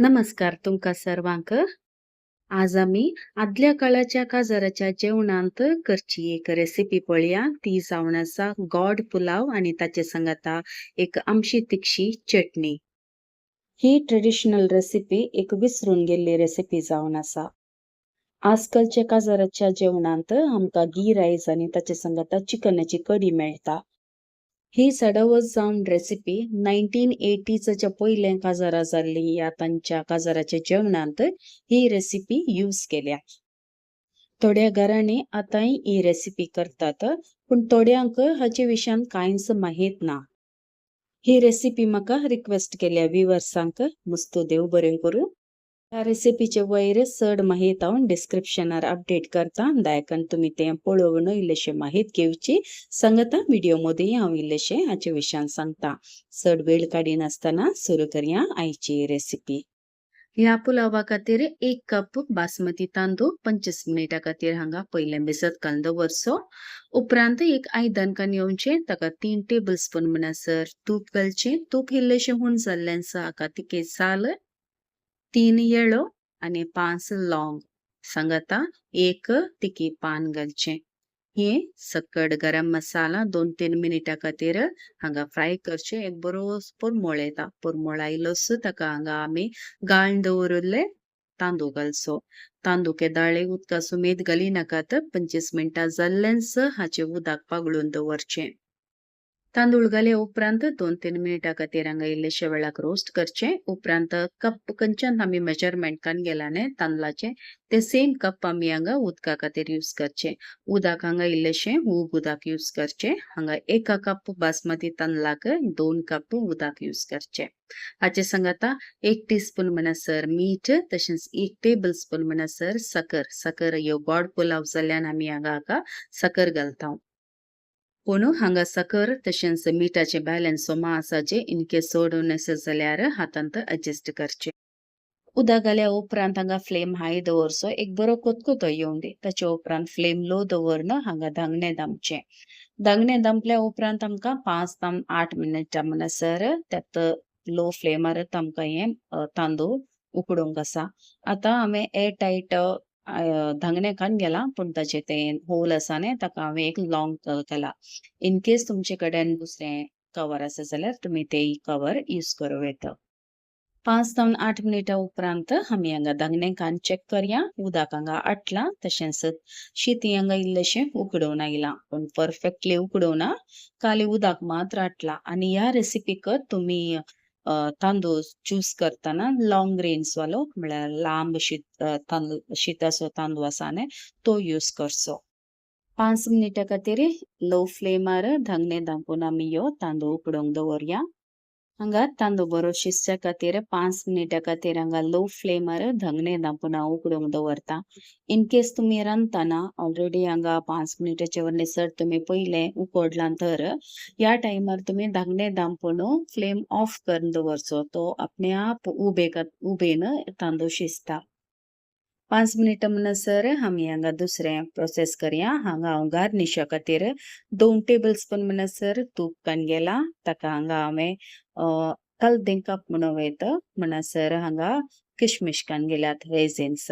नमस्कार तुमका सर्वांक. आज आम्ही आदल्या काळाच्या काजाराच्या जेवणांत करची एक रेसिपी पळया. ती जावन आसा गॉड पुलाव आणि ताचे संगता एक आमची तिक्षी चटणी. ही ट्रेडिशनल रेसिपी एक विसरून गेल्ली रेसिपी जावन आसा. आजकालच्या काजाराच्या जेवणांत आमका गी राईस आणि ताचे संगता चिकनाची कडी मेळटा. ही सडवस जावन रेसिपी 1980च्या पयले काजारा जाल्ली या तांच्या काजाराच्या जेवणांत ही रेसिपी यूज केल्या. थोड्या घरांनी आतांय ही रेसिपी करतात, पण थोड्यांक हाचे विशयान कांयच माहीत ना. ही रेसिपी म्हाका रिक्वेस्ट केल्या व्ह्युअर्सांक. मस्तो देव बरें करूं. या रेसिपीचे वयर चड माहीत हांव डिस्क्रिप्शनार अपडेट करता. दायकन तुम्ही ते पळोवन इल्लेशे माहीत घेवची. सांगता व्हिडिओ मध्ये हांव इल्लेशे हाचे विशयान सांगता. चड वेळ काडिनासतना सुरू करूया आयची रेसिपी. ह्या पुलावा खातीर 1 कप बासमती तांदूळ 25 मिनिटां खातीर हांगा पयले भिजत घालून दवरचो. उपरांत एक आयदन येवचे ताका 3 टेबल स्पून म्हणसर तूप घालचे. तूप इल्लेशें हुण जाल्ल्यान हाका तिके साल 3 येळो आणि 5 लॉंग सांगता 1 तिकी पान घालचे. हे सकट गरम मसाला 2-3 मिनिटां खातीर हांगा फ्राय करचे. एक बरो पुरमळ येता. पुरमळ आयलोस ताका हांगा आमी गाळून दवरिल्ले तांदूळ घालचो. तांदूळ केदाळे उदका सुमेत घाली नाकात. 25 मिनिटां जाल्ल्यानच हाचे उदक पागळून दवरचे. तांदूळ घाले उपरांत 2-3 मिनिटां खातीर हांगा इल्लेशे वेळाक रोस्ट करचे. उपरांत कप खंयच्यान आमी मेजरमेंट कान गेलाने तांदळाचे ते सेम कप आमी हांगा उदका खातीर यूज करचे. उदक हांगा इल्लेशे उब उदक यूज करचे. हांगा 1 कप बासमती तांदळाक 2 कप उदक यूज करचे. हाचे संगता 1 टीस्पून म्हणसर मीठ, तशेंच 1 टेबल स्पून म्हणसर साकर. साकर ह्यो गोड पुलाव जाल्ल्यान आमी हांगा साकर घालता. पूण हांगा साकर तशेंच मिठाचे बॅलन्स मासाचे इनकेस चड नसेल जाल्यार हातांत एडजस्ट करचे. उदक घाल्या उपरांत हांगा फ्लेम हाय दवरचो. एक बरो कोतकोतो येवंक दी. ताचे उपरांत फ्लेम लो दवरन हांगा धांगणे दामचे. धांगणे दामल्या उपरांत आमकां 5 ते 8 मिनिटां म्हणसर त्यात लो फ्लेमार आमकां हे तांदूळ उकडूंक आसा. आतां हांवें एअर टायट धांगणे कान गेला, पण ताचे ते होल आसा न्ही ताका हांवें एक लॉंग केला. इन केस तुमचे कडेन दुसरें कवर आसा जाल्यार तुमी ते कवर यूज करूं येता. 5 ते 8 मिनिटां उपरांत आमी हांगा धांगणे कान चेक करया. उदक हांगा आटला, तशेंच शीत हांगा इल्लेशें उकडून आयला, पण परफेक्टली उकडूना. खाली उदक मात्र आटला. आणि ह्या रेसिपीक तुमी तांदूळ चूज करतना लॉंग ग्रेन्स वालो म्हळ्यार लांब शीताचो तांदूळ आसा न्ही तो यूज करचो. 5 मिनिटां खातीर लो फ्लेमार धांगणे दांपून आमी ह्यो तांदूळ उकडूंक दवरया. हांगा तांदूळ बरो शिजच्या खातीर 5 मिनिटां खातीर हांगा लो फ्लेमार धांगणे दांपून हांव उकडूंक दवरता. इन केस तुमी रांदतना ऑलरेडी हांगा 5 मिनिटाचे वरनेसर तुमी पयले उकडला तर या टायमार तुमी धांगणे दांपून फ्लेम ऑफ करून दवरचो. तो आपणे आप उबेन तांदूळ शिजता. 5 मिनिटां म्हणसर आमी हांगा दुसरें प्रोसेस करया. हांगा हांव गार्निशा खातीर 2 टेबल स्पून म्हणसर तूप कान गेला. ताका हांगा हांवें कलदें कप म्हणून वयता म्हणसर हांगा किशमिश कान गेल्यात रेझिन्स.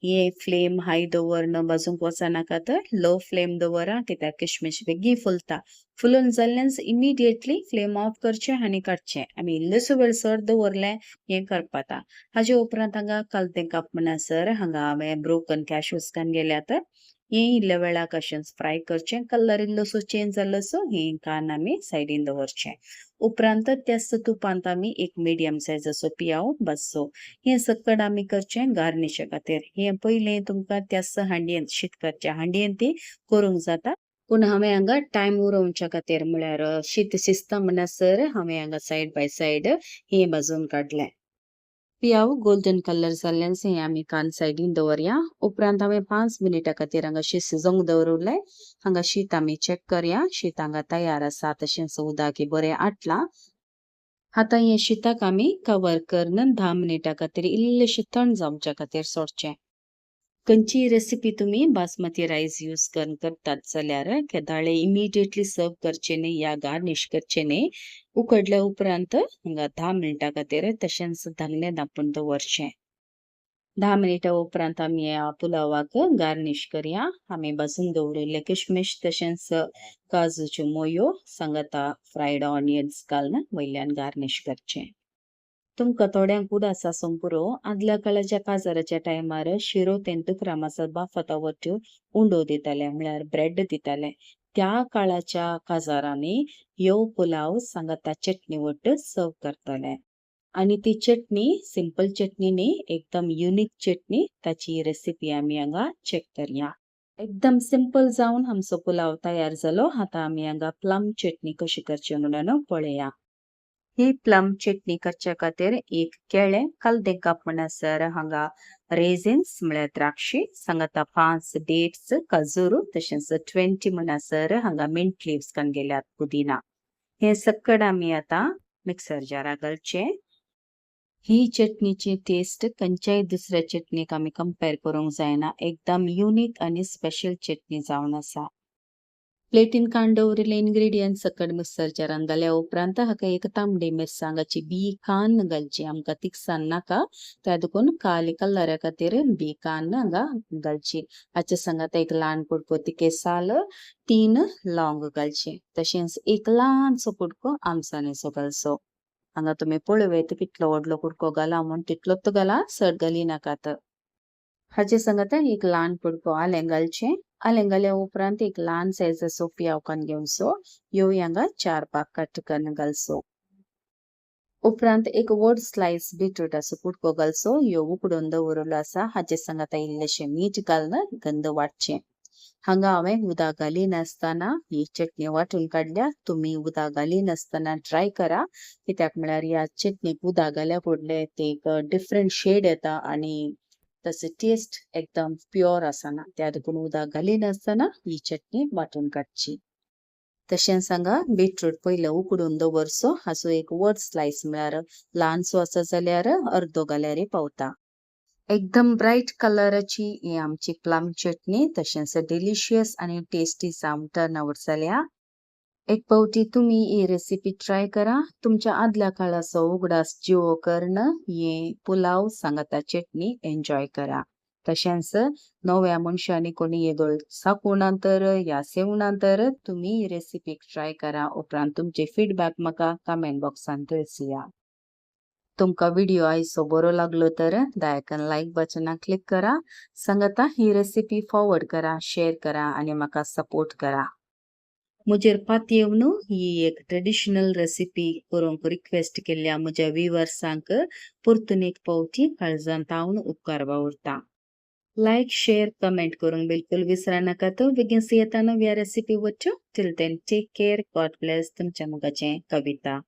हे फ्लेम हाय दवरन भाजूंक वचनाकात. लो फ्लेम दवरा कित्याक किशमिश बेगीन फुलता. फुलून जाल्ल्यान इमिडिएटली फ्लेम ऑफ करचे आनी काडचे. आमी इल्लोसो वेळ सर दवरले हें करपाता. हाजे उपरांत हांगा कलतें कप म्हणसर हांगा हांवें ब्रोकन कॅश्यूज कान गेल्यात. हे इल्ल्या वेळाक अशेंच फ्राय करचे. कलर इल्लोसो चेंज जाल्लोसो हे कान आमी सायडीन दवरचे. उपरांत त्याच तुपांत आमी एक मिडियम सायजाचो पियाव भाजचो. हे सकट आमी करचे गार्निशा खातीर. हे पयलें तुमकां त्याच हांडयेन शीत करचे हांडयेन ती करूंक जाता. पूण हांवें हांगा टायम उरोवच्या खातीर म्हळ्यार शीत शिजता म्हणसर हांवें हांगा सायड बाय सायड हे भाजून काडलें. पियाव गोल्डन कलर जाल्ल्यान हे आमी कान सायडीन दवरया. उपरांत हांवें 5 मिनिटां खातीर हांगा शीत शिजोवंक दवरलें. हांगा शीत आमी चेक करया. शीत हांगा तयार आसा, तशेंच उदक बरें आटलां. आतां हे शीताक आमी कवर करून 10 मिनिटां खातीर इल्लेशें थंड जावच्या खातीर सोडचें. खंयची रेसिपी तुमी बासमती रायस यूज करून करतात जाल्यार केदाळे इमिडिएटली सर्व करचे न्ही या गार्निश करचे न्ही. उकडल्या उपरांत हांगा 10 मिनिटां खातीर तशेंच धाकलें धांपून दवरचें. 10 मिनिटां उपरांत आमी ह्या पुलावाक गार्निश करया. आमी भाजून दवरिल्ले किशमिश तशेंच काजूच्यो मोयो सांगाता फ्रायड ऑनियन्स घालून वयल्यान गार्निश करचें. तुमकां थोड्यांक उदास आसूंक पुरो आदल्या काळाच्या काजाराच्या टायमार शिरो तें तुकरामाचो बाफता वट्यो उंडो दिताले म्हळ्यार ब्रेड दिताले. त्या काळाच्या काजारांनी ह्यो पुलाव सांगाता चटणी वट सर्व करताले. आणि ती चटणी सिंपल चटणी न्ही एकदम युनिक चटणी ताची रेसिपी आमी हांगा चेक करया. एकदम सिंपल जावन आमचो पुलाव तयार जालो. आता आमी हांगा प्लम चटणी कशी करची म्हणून पळया. ही प्लम चटणी करच्या खातीर एक केळें कालदें कापणासर हांगा रेझिन्स म्हळ्यार द्राक्षी सांगाता 5 डेट्स काजूर तशेंच 20 म्हणसर हांगा मिंट लिव्स घालल्यात पुदिना. हे सकट आमी आता मिक्सर जाराक घालचें. ही चटणीची टेस्ट खंयच्याय दुसऱ्या चटणीक आमी कंपेर करूंक जायना. एकदम युनिक आनी स्पेशल चटणी जावन आसा. प्लेटीन काडून दवरिल्ले इन्ग्रेडियंट्स सकट मिक्सर जारान घाल्या उपरांत हाका एक तांबडी मिरसांगाची बी कान घालची. आमकां तिखसाण नाका त्या देखून काली कलरा खातीर बी कान हांगा घालची. हाच्या सांगात एक ल्हान कुडको तिखे साल 3 लवंग घालची. तशेंच एक ल्हानसो कुडको आमसान्याचो घालचो. हांगा तुमी पळयत कितलो व्हडलो कुडको घाला म्हूण तितलोच घाला चड घाली नाकात. हाचे सांगात एक ल्हान कुडको आलें घालचें. आलें घाल्या उपरांत एक ल्हान सायजाचो पियाव कान घेवचो. ह्यो हांगा 4 भाग कट करून घालचो. उपरांत एक व्हड स्लायस बीटरूटाचो कुडको घालचो. ह्यो उकडून दवरलो आसा. हाचे सांगात इल्लेशें मीठ घालून गंध वाडचें. हांगा हांवें उदक घाली नासतना ही चटणी वांटून काडल्या. तुमी उदक घाली नासतना ट्राय करा. कित्याक म्हळ्यार ह्या चटणीक उदक घाल्या फुडलें ते एक डिफरंट शेड येता आनी तसे टेस्ट एकदम प्युअर आसना. त्या देखून उदक घाली नासतना ही चटणी वांटून काडची. तशेंच हांगा बीटरूट पयलें उकडून दवरचो. हाचो एक व्हड स्लायस म्हळ्यार ल्हानसो आसा जाल्यार अर्दो घाल्यारय पावता. एकदम ब्रायट कलराची ही आमची प्लम चटणी तशेंच डिलिशियस आनी टेस्टी जावन टर्न आउट जाल्या. एक पावटी तुम्ही ही रेसिपी ट्राय करा. तुमच्या आदल्या काळाचो उगडास जिवो करण ही पुलाव सांगाता चटणी एन्जॉय करा. तशेंच नव्या मनशांनी कोणी येदोळ साकुणांतर या सेवणांतर तुम्ही ही रेसिपी ट्राय करा. उपरांत तुमचे फीडबॅक म्हाका कमेंट बॉक्सान कळसिया. तुमका व्हिडिओ आयचो बरो लागलो तर दयाकन लाईक बटनाक क्लिक करा. सांगाता ही रेसिपी फॉरवर्ड करा, शेअर करा आणि म्हाका सपोर्ट करा. मुजेर पातयेव न्हू ही एक ट्रेडिशनल रेसिपी करूंक रिक्वेस्ट केल्ल्या म्हज्या व्ह्युअर्सांक परतून एक पावटी काळजांत तावन उपकार बावरता. लाईक, शेअर, कमेंट करूंक बिलकुल विसरा नाकात. बेगीन येता नव्या रेसिपी वच्यो. Till then take care. God bless. तुमच्या मोगाचें कविता.